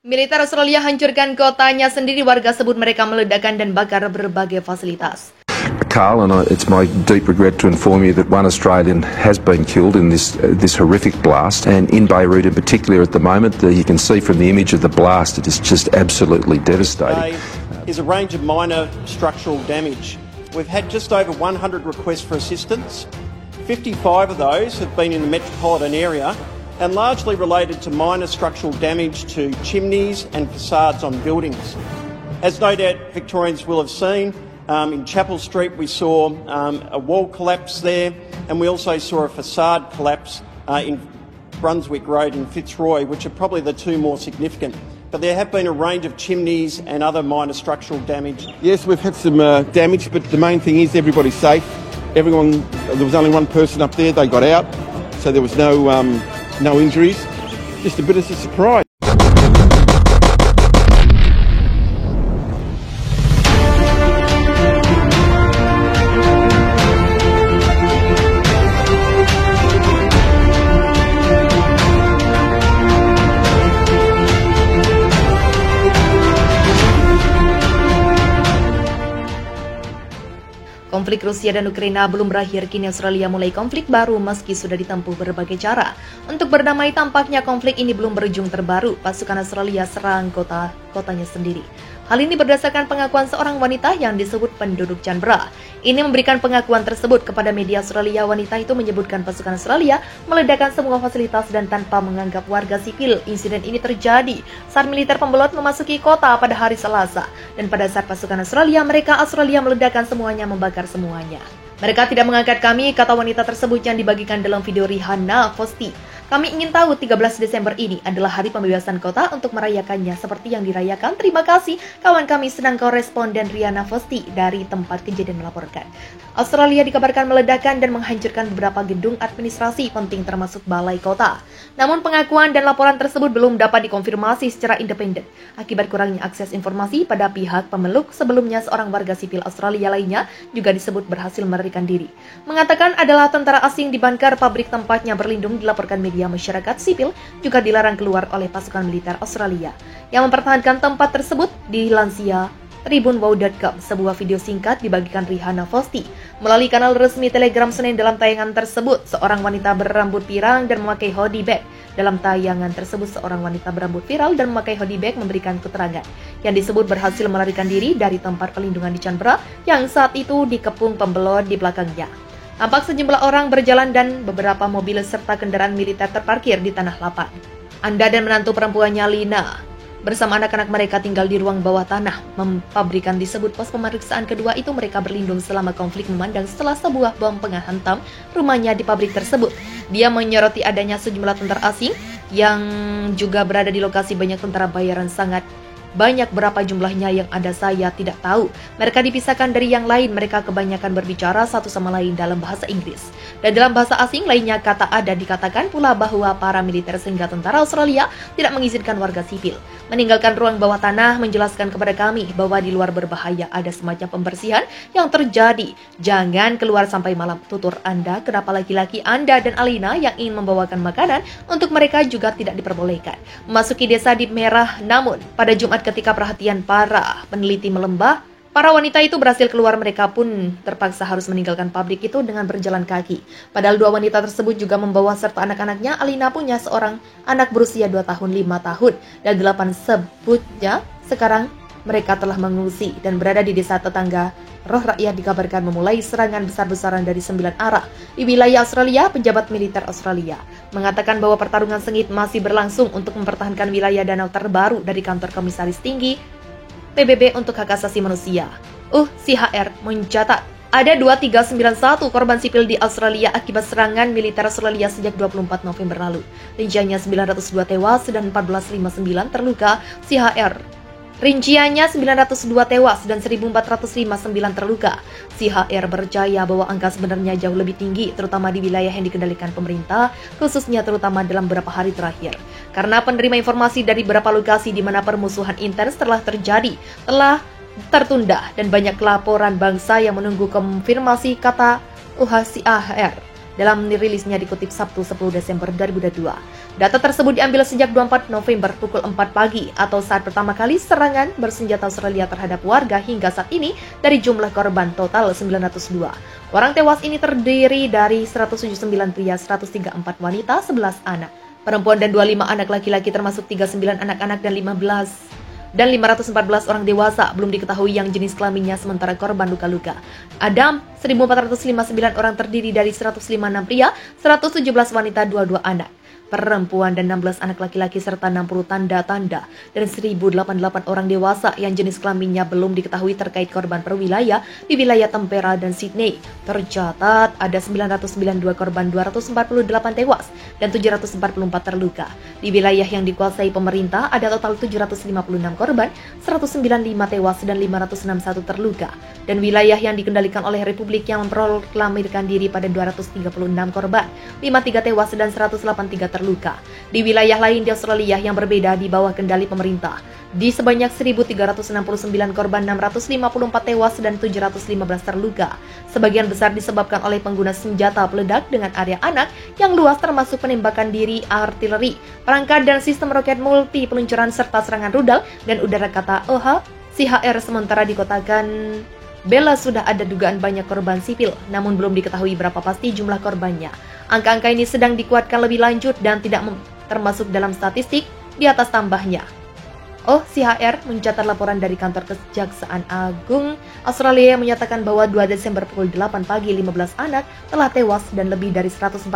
Militer Australia hancurkan kotanya sendiri, warga sebut mereka meledakkan dan bakar berbagai fasilitas. Carl, and it's my deep regret to inform you that one Australian has been killed in this horrific blast, and in Beirut in particular at the moment, you can see from the image of the blast, it is just absolutely devastating. Is a range of minor structural damage. We've had just over 100 requests for assistance. 55 of those have been in the metropolitan area and largely related to minor structural damage to chimneys and facades on buildings. As no doubt Victorians will have seen, in Chapel Street we saw a wall collapse there, and we also saw a facade collapse in Brunswick Road in Fitzroy, which are probably the two more significant. But there have been a range of chimneys and other minor structural damage. Yes, we've had some damage, but the main thing is everybody's safe. There was only one person up there, they got out, so there was no injuries. Just a bit of a surprise. Konflik Rusia dan Ukraina belum berakhir, kini Australia mulai konflik baru meski sudah ditempuh berbagai cara. Untuk berdamai, tampaknya konflik ini belum berujung. Terbaru, pasukan Australia serang kotanya sendiri. Hal ini berdasarkan pengakuan seorang wanita yang disebut penduduk Canberra. Ini memberikan pengakuan tersebut kepada media Australia. Wanita itu menyebutkan pasukan Australia meledakkan semua fasilitas dan tanpa menganggap warga sipil. Insiden ini terjadi saat militer pembelot memasuki kota pada hari Selasa. Dan pada saat pasukan Australia meledakkan semuanya, membakar semuanya. Mereka tidak mengangkat kami, kata wanita tersebut yang dibagikan dalam video Rihanna Fosti. Kami ingin tahu 13 Desember ini adalah hari pembebasan kota untuk merayakannya seperti yang dirayakan. Terima kasih kawan kami, sedang koresponden Rihanna Fosti dari tempat kejadian melaporkan. Australia dikabarkan meledakkan dan menghancurkan beberapa gedung administrasi penting termasuk balai kota. Namun pengakuan dan laporan tersebut belum dapat dikonfirmasi secara independen akibat kurangnya akses informasi pada pihak pemeluk. Sebelumnya seorang warga sipil Australia lainnya juga disebut berhasil melarikan diri. Mengatakan adalah tentara asing di Bunker, pabrik tempatnya berlindung, dilaporkan media masyarakat sipil juga dilarang keluar oleh pasukan militer Australia yang mempertahankan tempat tersebut. Dilansir tribunwow.com, sebuah video singkat dibagikan Rihanna Fosti melalui kanal resmi Telegram Senin. Dalam tayangan tersebut, seorang wanita berambut pirang dan memakai hoodie bag. Dalam tayangan tersebut, seorang wanita berambut viral dan memakai hoodie bag memberikan keterangan yang disebut berhasil melarikan diri dari tempat pelindungan di Canberra yang saat itu dikepung pembelot di belakangnya. Tampak sejumlah orang berjalan dan beberapa mobil serta kendaraan militer terparkir di tanah lapang. Anda dan menantu perempuannya Lina bersama anak-anak mereka tinggal di ruang bawah tanah. Pabrikan disebut pos pemeriksaan kedua itu mereka berlindung selama konflik memandang setelah sebuah bom menghantam rumahnya di pabrik tersebut. Dia menyoroti adanya sejumlah tentara asing yang juga berada di lokasi. Banyak tentara bayaran sangat banyak, berapa jumlahnya yang ada saya tidak tahu. Mereka dipisahkan dari yang lain. Mereka kebanyakan berbicara satu sama lain dalam bahasa Inggris. Dan dalam bahasa asing lainnya kata ada. Dikatakan pula bahwa para militer sehingga tentara Australia tidak mengizinkan warga sipil meninggalkan ruang bawah tanah, menjelaskan kepada kami bahwa di luar berbahaya, ada semacam pembersihan yang terjadi. Jangan keluar sampai malam, tutur Anda. Kenapa laki-laki Anda dan Alina yang ingin membawakan makanan untuk mereka juga tidak diperbolehkan memasuki desa Deep Merah? Namun pada Jumat, ketika perhatian para peneliti melembah, para wanita itu berhasil keluar. Mereka pun terpaksa harus meninggalkan pabrik itu dengan berjalan kaki. Padahal dua wanita tersebut juga membawa serta anak-anaknya. Alina punya seorang anak berusia 2 tahun, 5 tahun, dan 8 sebutnya. Sekarang mereka telah mengungsi dan berada di desa tetangga. Roh Rakyat dikabarkan memulai serangan besar-besaran dari 9 arah di wilayah Australia. Pejabat militer Australia mengatakan bahwa pertarungan sengit masih berlangsung untuk mempertahankan wilayah danau terbaru dari kantor komisaris tinggi PBB untuk hak asasi manusia. UNHCR mencatat ada 2391 korban sipil di Australia akibat serangan militer Australia sejak 24 November lalu. Rinciannya 902 tewas dan 1459 terluka. Rinciannya 902 tewas dan 1459 terluka. CHR percaya bahwa angka sebenarnya jauh lebih tinggi, terutama di wilayah yang dikendalikan pemerintah, khususnya terutama dalam beberapa hari terakhir. Karena penerima informasi dari beberapa lokasi di mana permusuhan intens telah terjadi, telah tertunda dan banyak laporan bangsa yang menunggu konfirmasi, kata UNHCR. Dalam rilisnya dikutip Sabtu 10 Desember 2022. Data tersebut diambil sejak 24 November pukul 4 pagi atau saat pertama kali serangan bersenjata Australia terhadap warga hingga saat ini dari jumlah korban total 902. Orang tewas ini terdiri dari 179 pria, 134 wanita, 11 anak, perempuan dan 25 anak laki-laki termasuk 39 anak-anak dan 514 orang dewasa belum diketahui yang jenis kelaminnya sementara korban luka-luka. Adam 1459 orang terdiri dari 156 pria, 117 wanita, 22 anak, perempuan dan 16 anak laki-laki serta 60 tanda-tanda dan 1088 orang dewasa yang jenis kelaminnya belum diketahui terkait korban per wilayah di wilayah Tempera dan Sydney. Tercatat ada 992 korban, 248 tewas dan 744 terluka. Di wilayah yang dikuasai pemerintah ada total 756 korban, 195 tewas dan 561 terluka. Dan wilayah yang dikendalikan oleh Republik yang memproklamirkan diri pada 236 korban, 53 tewas dan 183 terluka. Di wilayah lain di Australia yang berbeda di bawah kendali pemerintah, di sebanyak 1.369 korban, 654 tewas dan 715 terluka. Sebagian besar disebabkan oleh pengguna senjata peledak dengan area anak yang luas termasuk penembakan diri, artileri, perangkat dan sistem roket multi peluncuran serta serangan rudal dan udara, kata OHCHR. Sementara dikotakan Bella sudah ada dugaan banyak korban sipil, namun belum diketahui berapa pasti jumlah korbannya. Angka-angka ini sedang dikuatkan lebih lanjut dan tidak termasuk dalam statistik di atas tambahnya. OHCHR mencatat laporan dari kantor Kejaksaan Agung Australia yang menyatakan bahwa 2 Desember pukul 8 pagi 15 anak telah tewas dan lebih dari 140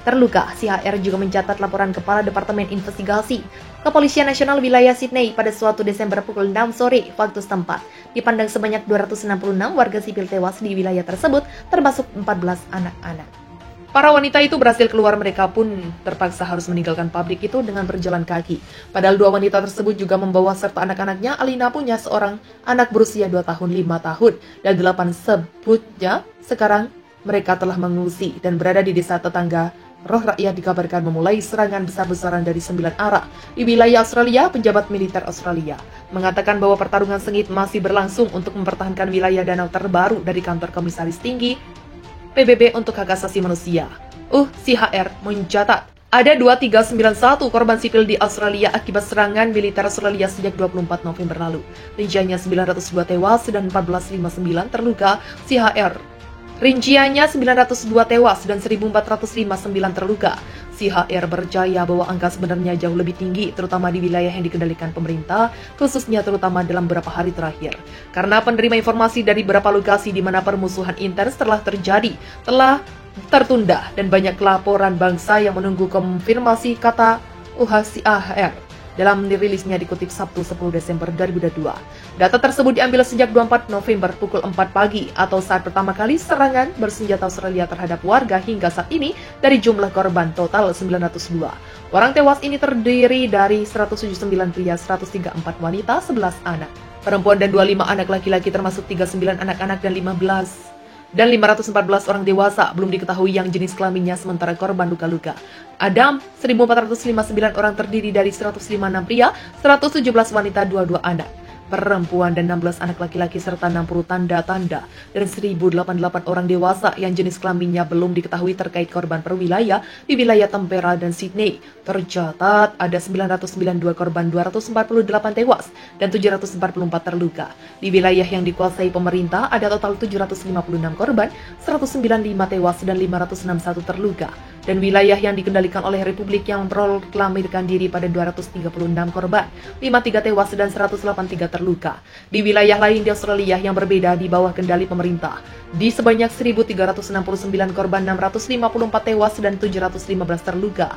terluka. CHR juga mencatat laporan Kepala Departemen Investigasi Kepolisian Nasional Wilayah Sydney pada suatu Desember pukul 6 sore waktu setempat. Dipandang sebanyak 266 warga sipil tewas di wilayah tersebut, termasuk 14 anak-anak. Para wanita itu berhasil keluar, mereka pun terpaksa harus meninggalkan pabrik itu dengan berjalan kaki. Padahal 2 wanita tersebut juga membawa serta anak-anaknya. Alina punya seorang anak berusia 2 tahun, 5 tahun, dan 8 sebutnya sekarang mereka telah mengungsi dan berada di desa tetangga. Roh Rakyat dikabarkan memulai serangan besar-besaran dari 9 arah di wilayah Australia. Penjabat militer Australia mengatakan bahwa pertarungan sengit masih berlangsung untuk mempertahankan wilayah danau terbaru dari kantor Komisaris Tinggi PBB untuk Hak Asasi Manusia. CHR mencatat ada 2391 korban sipil di Australia akibat serangan militer Australia sejak 24 November lalu. Rinciannya 902 tewas dan 1459 terluka. CHR rinciannya 902 tewas dan 1459 terluka. CHR percaya bahwa angka sebenarnya jauh lebih tinggi, terutama di wilayah yang dikendalikan pemerintah, khususnya terutama dalam beberapa hari terakhir. Karena penerima informasi dari beberapa lokasi di mana permusuhan intens telah terjadi, telah tertunda dan banyak laporan bangsa yang menunggu konfirmasi, kata OHCHR. Dalam rilisnya dikutip Sabtu 10 Desember 2022. Data tersebut diambil sejak 24 November pukul 4 pagi atau saat pertama kali serangan bersenjata Australia terhadap warga hingga saat ini dari jumlah korban total 902. Orang tewas ini terdiri dari 179 pria, 134 wanita, 11 anak, perempuan dan 25 anak laki-laki termasuk 39 anak-anak dan 514 orang dewasa belum diketahui yang jenis kelaminnya sementara korban luka-luka. Adam 1459 orang terdiri dari 156 pria, 117 wanita, 22 anak, perempuan dan 16 anak laki-laki serta 60 tanda-tanda dan 1088 orang dewasa yang jenis kelaminnya belum diketahui terkait korban per wilayah di wilayah Tempera dan Sydney. Tercatat ada 992 korban, 248 tewas dan 744 terluka. Di wilayah yang dikuasai pemerintah ada total 756 korban, 195 tewas dan 561 terluka. Dan wilayah yang dikendalikan oleh Republik yang memproklamirkan diri pada 236 korban, 53 tewas dan 183 terluka. Di wilayah lain di Australia yang berbeda di bawah kendali pemerintah, di sebanyak 1.369 korban, 654 tewas dan 715 terluka.